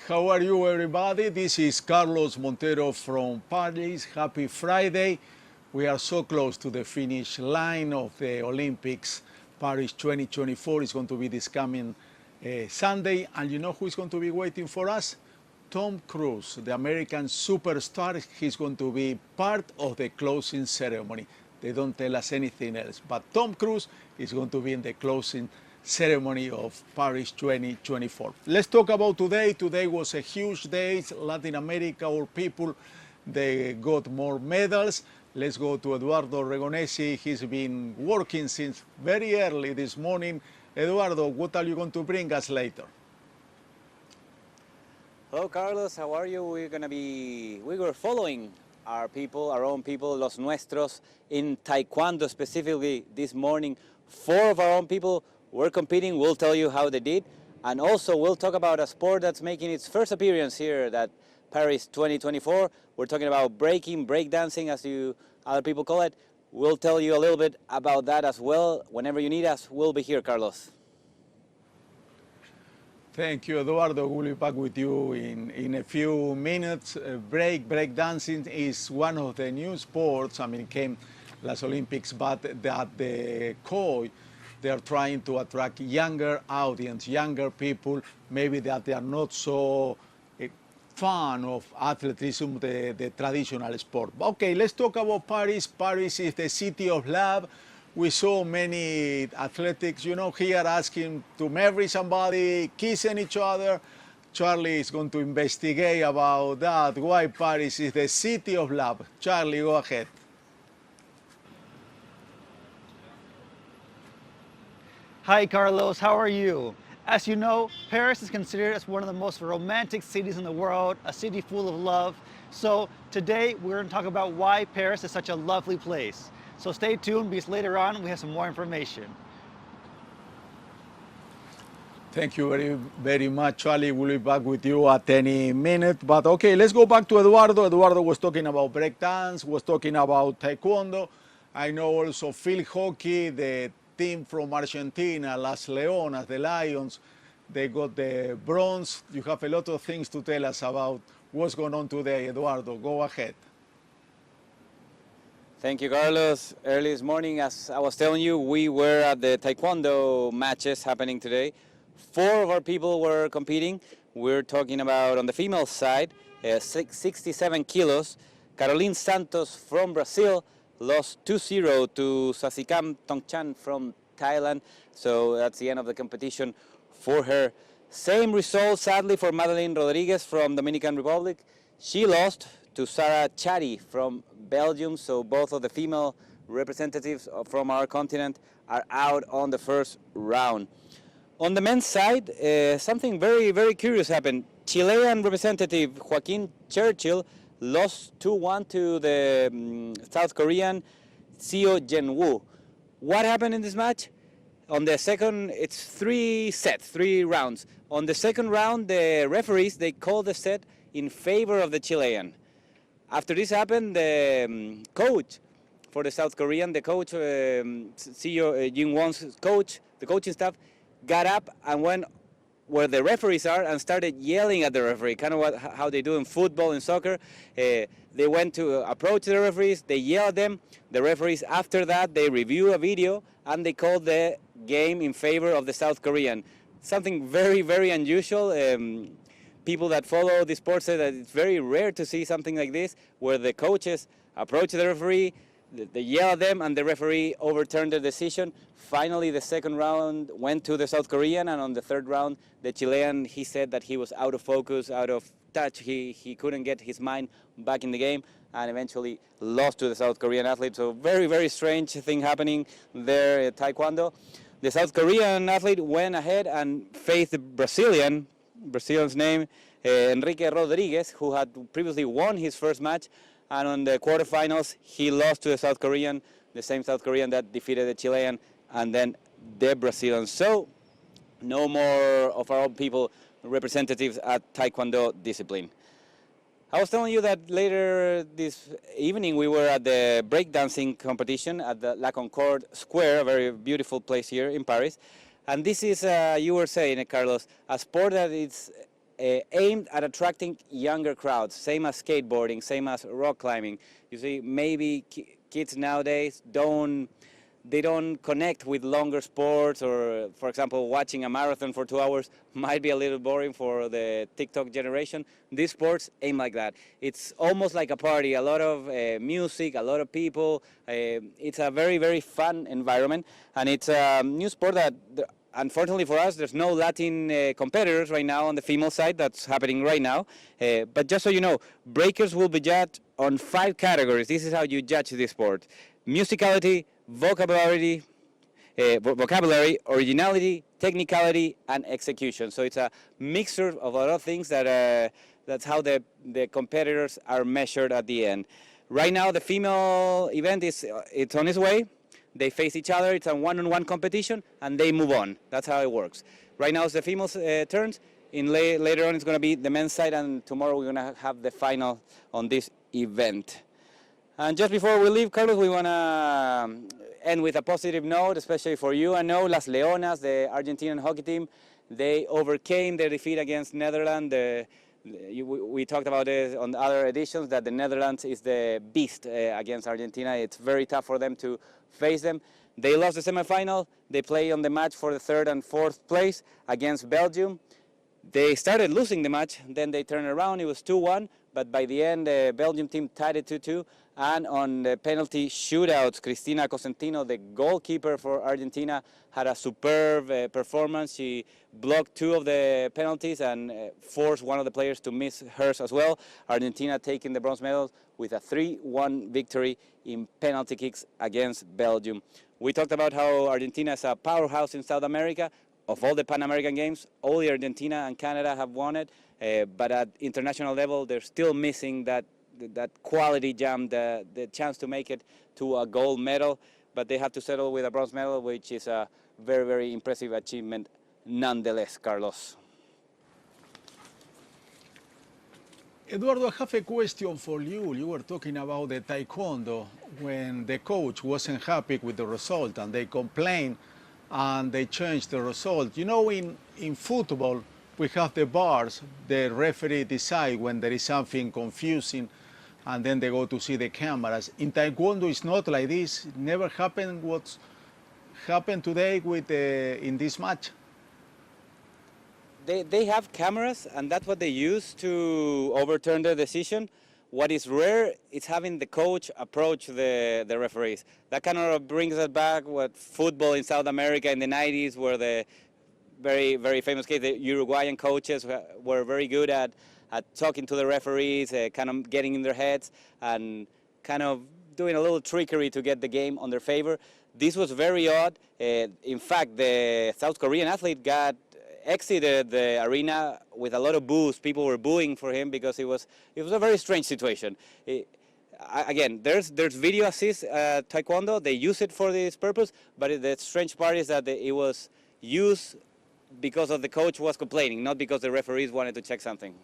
How are you, everybody? This is Carlos Montero from Paris. Happy Friday. We are so close to the finish line of the Olympics. Paris 2024 is going to be this coming Sunday. And you know who is going to be waiting for us? Tom Cruise, the American superstar. He's going to be part of the closing ceremony. They don't tell us anything else. But Tom Cruise is going to be in the closing ceremony of Paris 2024. Let's talk about today. Today was a huge day. Latin America, all people, they got more medals. Let's go to Eduardo Regonesi. He's been working since very early this morning. Eduardo, what are you going to bring us later? Hello, Carlos. How are you? We were following our people, our own people, los nuestros, in Taekwondo specifically this morning. 4 of our own people were competing. We'll tell you how they did. And also we'll talk about a sport that's making its first appearance here at Paris 2024. We're talking about breakdancing, as other people call it. We'll tell you a little bit about that as well. Whenever you need us, we'll be here, Carlos. Thank you, Eduardo. We'll be back with you in a few minutes. Breakdancing is one of the new sports. I mean, it came last Olympics, but that the COI, they are trying to attract younger audience, younger people, maybe that they are not so fan of athleticism, the traditional sport. Okay, let's talk about Paris. Paris is the city of love. We saw many athletics, you know, here asking to marry somebody, kissing each other. Charlie is going to investigate about that, why Paris is the city of love. Charlie, go ahead. Hi, Carlos. How are you? As you know, Paris is considered as one of the most romantic cities in the world, a city full of love. So today we're going to talk about why Paris is such a lovely place. So stay tuned because later on we have some more information. Thank you very, very much, Charlie. We'll be back with you at any minute. But okay, let's go back to Eduardo. Eduardo was talking about breakdance, was talking about taekwondo. I know also field hockey, the team from Argentina, Las Leonas, the Lions, they got the bronze. You have a lot of things to tell us about what's going on today. Eduardo, go ahead. Thank you, Carlos. Early this morning, as I was telling you, we were at the taekwondo matches happening today. 4 of our people were competing. We're talking about, on the female side, 67 kilos. Caroline Santos from Brazil lost 2-0 to Sasikam Tongchan from Thailand. So that's the end of the competition for her. Same result, sadly, for Madeline Rodriguez from Dominican Republic. She lost to Sarah Chari from Belgium. So both of the female representatives from our continent are out on the first round. On the men's side, something very, very curious happened. Chilean representative Joaquin Churchill lost 2-1 to the South Korean Seo Jin-woo. What happened in this match? On the second, it's 3 rounds. On the second round, the referees, they called the set in favor of the Chilean. After this happened, the coach for the South Korean, the coach, Seo Jin-woo's coach, the coaching staff, got up and went where the referees are and started yelling at the referee, kind of how they do in football and soccer. They went to approach the referees, they yelled at them. The referees, after that, they review a video and they called the game in favor of the South Korean. Something very, very unusual. People that follow the sport say that it's very rare to see something like this, where the coaches approach the referee, They yelled at them, and the referee overturned the decision. Finally, the second round went to the South Korean, and on the third round, the Chilean, he said that he was out of focus, out of touch. He couldn't get his mind back in the game, and eventually lost to the South Korean athlete. So very, very strange thing happening there at Taekwondo. The South Korean athlete went ahead and faced the Brazilian's name, Enrique Rodriguez, who had previously won his first match. And on the quarterfinals, he lost to the South Korean, the same South Korean that defeated the Chilean, and then the Brazilian. So no more of our own people representatives at Taekwondo discipline. I was telling you that later this evening we were at the breakdancing competition at the La Concorde Square, a very beautiful place here in Paris. And this is, you were saying, Carlos, a sport that is aimed at attracting younger crowds, same as skateboarding, same as rock climbing. You see, maybe kids nowadays don't connect with longer sports, or, for example, watching a marathon for 2 hours might be a little boring for the TikTok generation. These sports aim like that. It's almost like a party, a lot of music, a lot of people. It's a very, very fun environment, and it's a new sport that, unfortunately for us, there's no Latin competitors right now on the female side. That's happening right now. But just so you know, breakers will be judged on 5 categories. This is how you judge this sport: musicality, vocabulary, originality, technicality, and execution. So it's a mixture of a lot of things that that's how the competitors are measured at the end. Right now, the female event it's on its way. They face each other. It's a one-on-one competition, and they move on. That's how it works. Right now, it's the females' turns. Later on, it's going to be the men's side, and tomorrow we're going to have the final on this event. And just before we leave, Carlos, we want to end with a positive note, especially for you. I know Las Leonas, the Argentinian hockey team, they overcame their defeat against Netherlands. We talked about it on other editions, that the Netherlands is the beast against Argentina. It's very tough for them to face them. They lost the semifinal. They play on the match for the 3rd and 4th place against Belgium. They started losing the match, then they turned around. It was 2-1, but by the end, the Belgium team tied it 2-2. And on the penalty shootouts, Cristina Cosentino, the goalkeeper for Argentina, had a superb performance. She blocked 2 of the penalties and forced one of the players to miss hers as well. Argentina taking the bronze medal with a 3-1 victory in penalty kicks against Belgium. We talked about how Argentina is a powerhouse in South America. Of all the Pan American Games, only Argentina and Canada have won it. But at international level, they're still missing that quality jump, the chance to make it to a gold medal. But they have to settle with a bronze medal, which is a very, very impressive achievement nonetheless, Carlos. Eduardo, I have a question for you. You were talking about the taekwondo when the coach wasn't happy with the result and they complained and they changed the result. You know, in football, we have the bars. The referee decide when there is something confusing, and then they go to see the cameras. In taekwondo, it's not like this. It never happened what's happened today with in this match. They have cameras, and that's what they use to overturn the decision. What is rare is having the coach approach the referees. That kind of brings us back what football in South America in the 90s, where the very, very famous case, the Uruguayan coaches were very good at talking to the referees, kind of getting in their heads and kind of doing a little trickery to get the game on their favor. This was very odd. In fact, the South Korean athlete got exited the arena with a lot of boos. People were booing for him because it was a very strange situation. Again, there's video assist taekwondo. They use it for this purpose, but the strange part is that it was used because of the coach was complaining, not because the referees wanted to check something.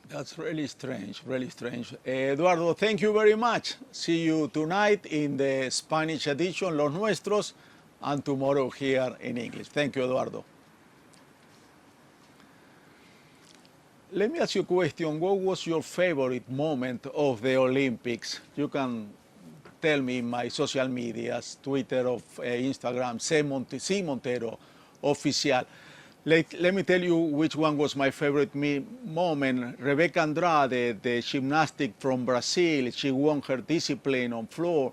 That's really strange, really strange. Eduardo, thank you very much. See you tonight in the Spanish edition, Los Nuestros, and tomorrow here in English. Thank you, Eduardo. Let me ask you a question. What was your favorite moment of the Olympics? You can tell me in my social medias, Twitter or Instagram, C. Montero Oficial. Let me tell you which one was my favorite moment. Rebecca Andrade, the gymnastic from Brazil, she won her discipline on floor.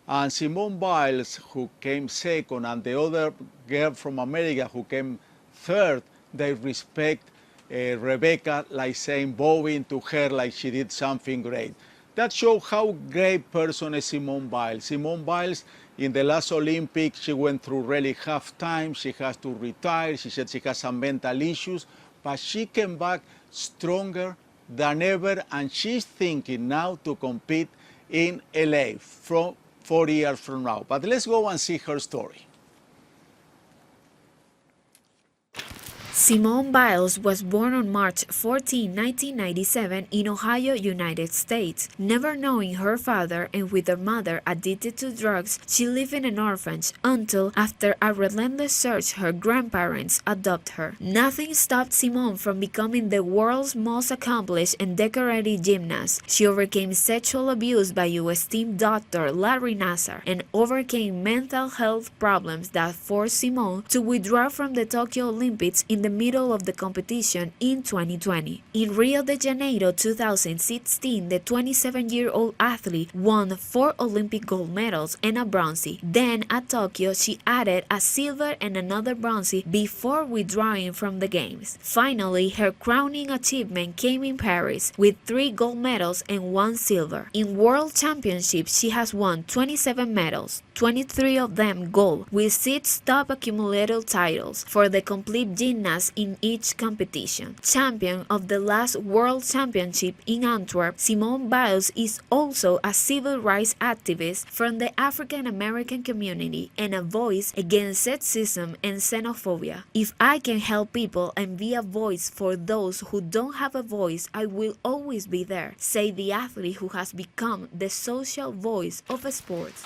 And Simone Biles, who came second, and the other girl from America who came third, they respect Rebecca, like saying, bowing to her like she did something great. That shows how great person is Simone Biles. Simone Biles, in the last Olympics, she went through really half time. She has to retire. She said she has some mental issues, but she came back stronger than ever, and she's thinking now to compete in LA from 4 years from now. But let's go and see her story. Simone Biles was born on March 14, 1997 in Ohio, United States. Never knowing her father and with her mother addicted to drugs, she lived in an orphanage until, after a relentless search, her grandparents adopted her. Nothing stopped Simone from becoming the world's most accomplished and decorated gymnast. She overcame sexual abuse by U.S. team doctor Larry Nassar and overcame mental health problems that forced Simone to withdraw from the Tokyo Olympics in the middle of the competition in 2020. In Rio de Janeiro 2016, the 27-year-old athlete won 4 Olympic gold medals and a bronze. Then at Tokyo, she added a silver and another bronze before withdrawing from the games. Finally, her crowning achievement came in Paris with 3 gold medals and 1 silver. In World Championships, she has won 27 medals, 23 of them gold, with 6 top accumulated titles for the complete gymnast in each competition. Champion of the last World Championship in Antwerp, Simone Biles is also a civil rights activist from the African American community and a voice against sexism and xenophobia. If I can help people and be a voice for those who don't have a voice, I will always be there, said the athlete who has become the social voice of sports.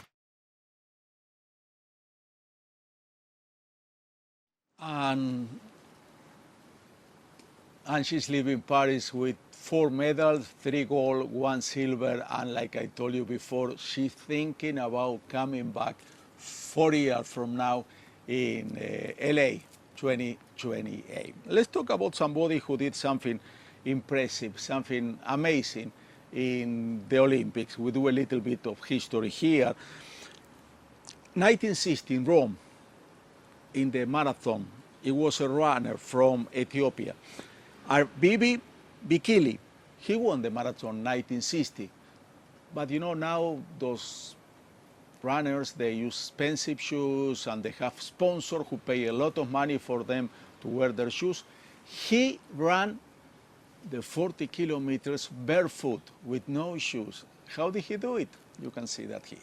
And she's leaving Paris with 4 medals, 3 gold, 1 silver, and like I told you before, she's thinking about coming back 4 years from now in LA 2028. Let's talk about somebody who did something impressive, something amazing in the Olympics. We do a little bit of history here. 1960 in Rome, in the marathon, it was a runner from Ethiopia. Bibi Bikili, he won the marathon 1960. But you know, now those runners, they use expensive shoes and they have sponsors who pay a lot of money for them to wear their shoes. He ran the 40 kilometers barefoot with no shoes. How did he do it? You can see that here.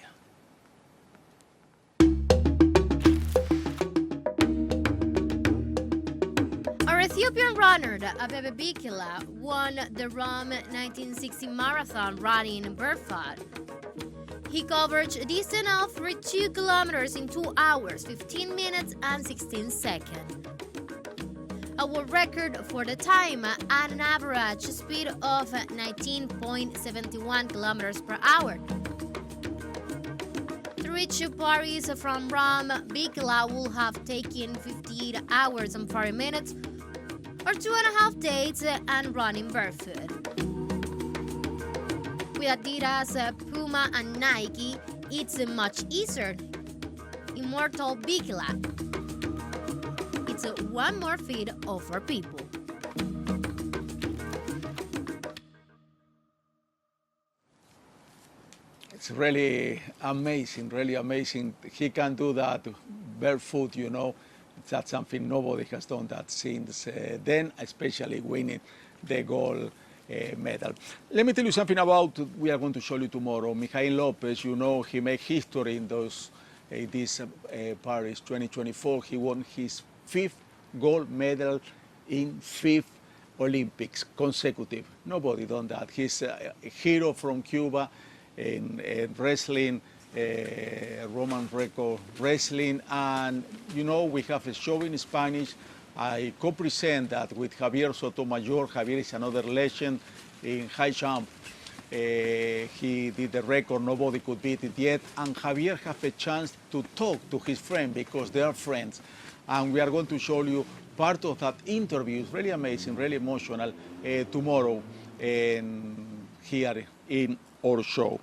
Ethiopian runner Abebe Bikila won the Rome 1960 marathon running barefoot. He covered a distance of 32 kilometers in 2 hours, 15 minutes and 16 seconds. A world record for the time at an average speed of 19.71 kilometers per hour. To reach Paris from Rome, Bikila will have taken 58 hours and 40 minutes or 2.5 days and running barefoot. With Adidas, Puma and Nike, it's much easier. Immortal Bikila. It's one more feat of our people. It's really amazing, really amazing. He can do that barefoot, you know. That's something nobody has done that since then, especially winning the gold medal. Let me tell you something about, we are going to show you tomorrow. Mikhail Lopez, you know, he made history in this Paris 2024. He won his 5th gold medal in 5 Olympics consecutive. Nobody done that. He's a hero from Cuba in wrestling, Roman record wrestling, and you know, we have a show in Spanish. I co-present that with Javier Sotomayor. Javier is another legend in high jump. He did the record, nobody could beat it yet, and Javier has a chance to talk to his friend because they are friends. And we are going to show you part of that interview. It's really amazing, really emotional, tomorrow here in our show.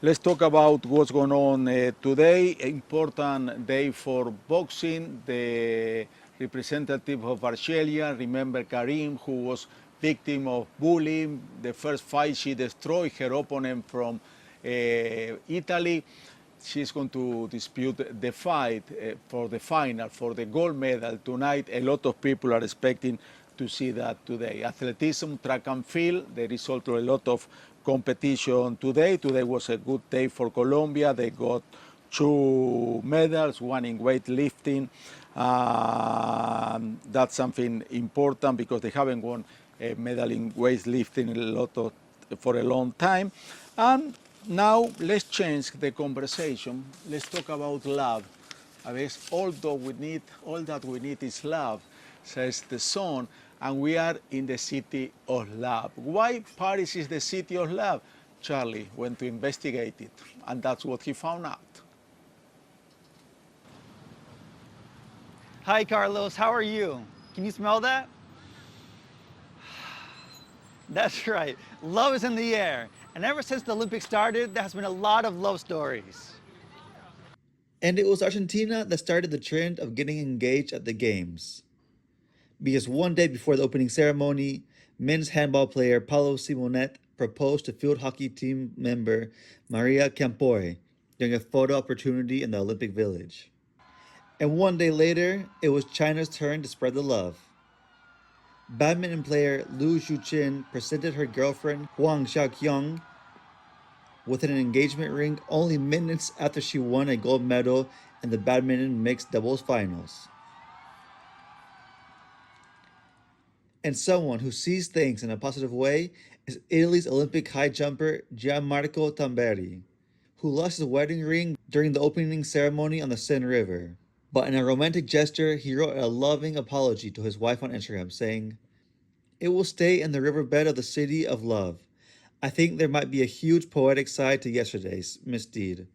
Let's talk about what's going on today. Important day for boxing. The representative of Argelia, remember Karim, who was victim of bullying. The first fight, she destroyed her opponent from Italy. She's going to dispute the fight for the final, for the gold medal tonight. A lot of people are expecting to see that today. Athleticism, track and field, there is also a lot of competition today. Today was a good day for Colombia. They got 2 medals, one in weightlifting. That's something important because they haven't won a medal in weightlifting for a long time. And now let's change the conversation. Let's talk about love. I guess all that we need is love, says the song, and we are in the city of love. Why Paris is the city of love? Charlie went to investigate it, and that's what he found out. Hi, Carlos. How are you? Can you smell that? That's right. Love is in the air. And ever since the Olympics started, there has been a lot of love stories. And it was Argentina that started the trend of getting engaged at the Games. Because one day before the opening ceremony, men's handball player Paulo Simonet proposed to field hockey team member Maria Campoy during a photo opportunity in the Olympic Village. And one day later, it was China's turn to spread the love. Badminton player Lu Xuqin presented her girlfriend Huang Xiaoqiang with an engagement ring only minutes after she won a gold medal in the badminton mixed doubles finals. And someone who sees things in a positive way is Italy's Olympic high jumper Gianmarco Tamberi, who lost his wedding ring during the opening ceremony on the Seine River. But in a romantic gesture, he wrote a loving apology to his wife on Instagram, saying, "It will stay in the riverbed of the city of love. I think there might be a huge poetic side to yesterday's misdeed.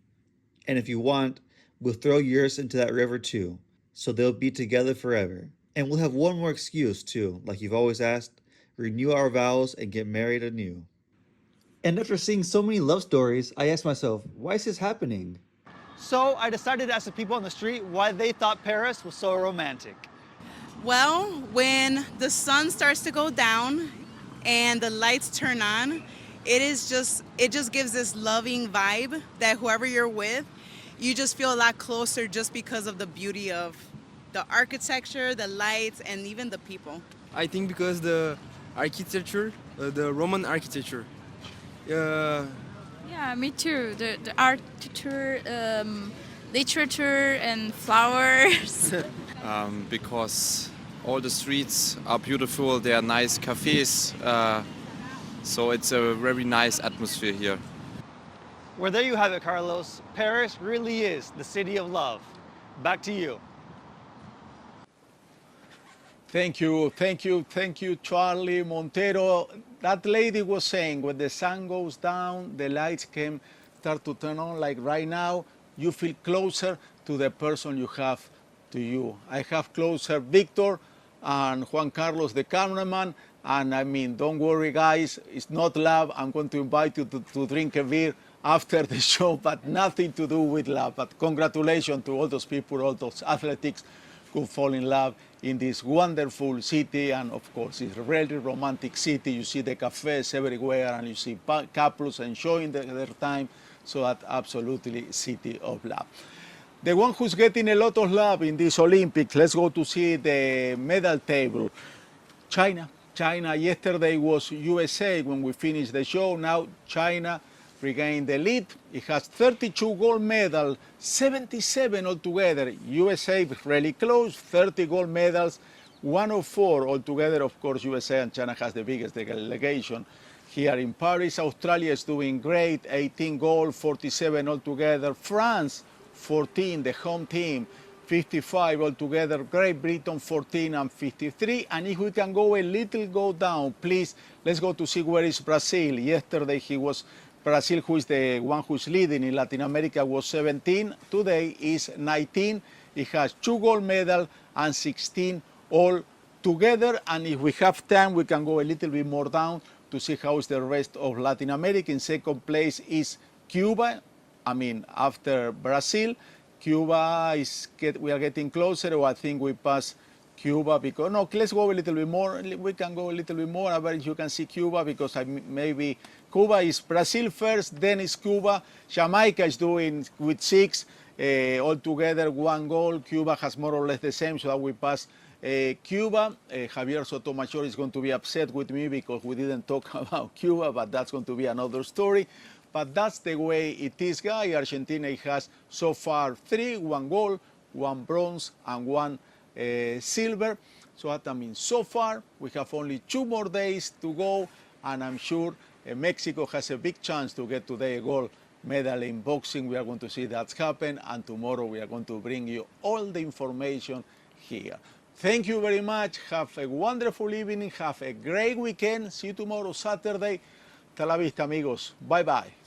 And if you want, we'll throw yours into that river too, so they'll be together forever. And we'll have one more excuse too, like you've always asked, renew our vows and get married anew." And after seeing so many love stories, I asked myself, why is this happening? So I decided to ask the people on the street why they thought Paris was so romantic. Well, when the sun starts to go down and the lights turn on, it just gives this loving vibe that whoever you're with, you just feel a lot closer just because of the beauty of the architecture, the lights, and even the people. I think because the architecture, the Roman architecture. Yeah, me too. The architecture, literature, and flowers. Because all the streets are beautiful, they are nice cafes, so it's a very nice atmosphere here. Well, there you have it, Carlos. Paris really is the city of love. Back to you. Thank you, Charlie Montero. That lady was saying when the sun goes down, the lights start to turn on, like right now, you feel closer to the person you have to you. I have closer Victor and Juan Carlos, the cameraman, and I mean, don't worry guys, it's not love. I'm going to invite you to drink a beer after the show, but nothing to do with love. But congratulations to all those people, all those athletes who fall in love in this wonderful city, and of course it's a really romantic city. You see the cafes everywhere, and you see couples enjoying their time, so that absolutely city of love. The one who's getting a lot of love in this Olympics, let's go to see the medal table. China, yesterday was USA when we finished the show. Now China regained the lead. It has 32 gold medals, 77 altogether. USA really close, 30 gold medals, 104 altogether. Of course, USA and China has the biggest delegation here in Paris. Australia is doing great, 18 gold, 47 altogether. France, 14, the home team, 55 altogether. Great Britain, 14 and 53. And if we can go a little go down, please, let's go to see where is Brazil. Yesterday Brazil, who is the one who's leading in Latin America, was 17. Today is 19. It has 2 gold medals and 16 all together. And if we have time, we can go a little bit more down to see how is the rest of Latin America. In second place is Cuba. I mean, after Brazil, Cuba is we are getting closer. Or I think we pass Cuba because no. Let's go a little bit more. We can go a little bit more. But you can see Cuba because maybe Cuba is Brazil first, then is Cuba. Jamaica is doing with 6 altogether, 1 goal. Cuba has more or less the same, so that we pass Cuba. Javier Sotomayor is going to be upset with me because we didn't talk about Cuba, but that's going to be another story. But that's the way it is, guys. Argentina has so far 3, 1 gold, 1 bronze, and 1 silver. So that means so far we have only 2 more days to go, and I'm sure Mexico has a big chance to get today a gold medal in boxing. We are going to see that's happen, and tomorrow we are going to bring you all the information here. Thank you very much. Have a wonderful evening. Have a great weekend. See you tomorrow, Saturday. Hasta la vista, amigos. Bye-bye.